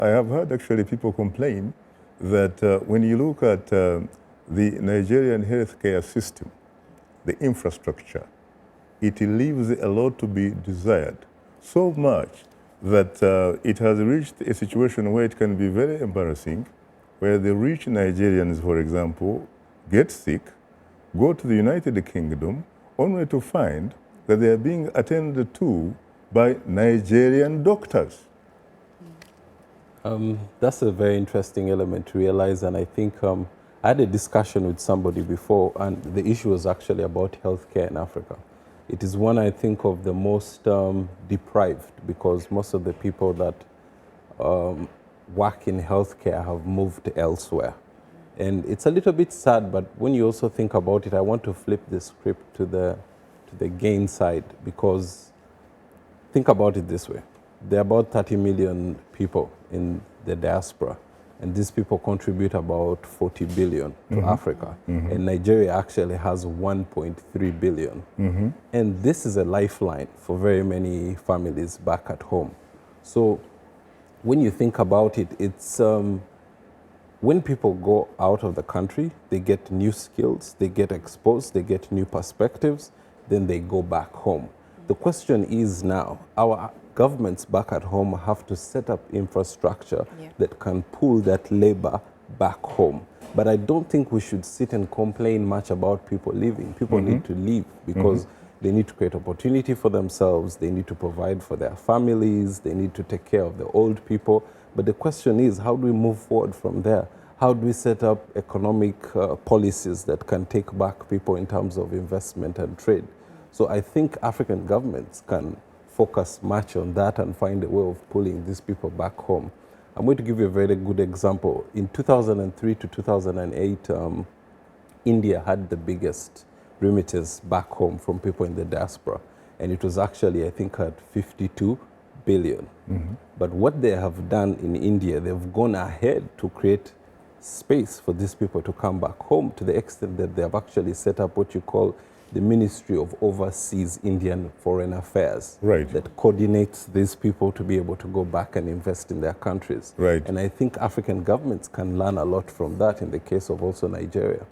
I have heard actually people complain that when you look at the Nigerian healthcare system, the infrastructure, it leaves a lot to be desired. So much that it has reached a situation where it can be very embarrassing, where the rich Nigerians, for example, get sick, go to the United Kingdom, only to find that they are being attended to by Nigerian doctors. That's a very interesting element to realize, and I think I had a discussion with somebody before, and the issue was actually about healthcare in Africa. It is one, I think, of the most deprived, because most of the people that work in healthcare have moved elsewhere. And it's a little bit sad, but when you also think about it, I want to flip the script to the gain side, because think about it this way. There are about 30 million people in the diaspora, and these people contribute about 40 billion to Africa. And Nigeria actually has 1.3 billion. And this is a lifeline for very many families back at home. So when you think about it, it's when people go out of the country, they get new skills, they get exposed, they get new perspectives, then they go back home. The question is now, our governments back at home have to set up infrastructure that can pull that labor back home. But I don't think we should sit and complain much about people leaving. People need to leave because they need to create opportunity for themselves, they need to provide for their families, they need to take care of the old people. But the question is, how do we move forward from there? How do we set up economic policies that can take back people in terms of investment and trade? So I think African governments can focus much on that and find a way of pulling these people back home. I'm going to give you a very good example. In 2003 to 2008, India had the biggest remittance back home from people in the diaspora. And it was actually, I think, at 52 billion. But what they have done in India, they've gone ahead to create space for these people to come back home, to the extent that they have actually set up what you call the Ministry of Overseas Indian Foreign Affairs, that coordinates these people to be able to go back and invest in their countries. And I think African governments can learn a lot from that in the case of also Nigeria.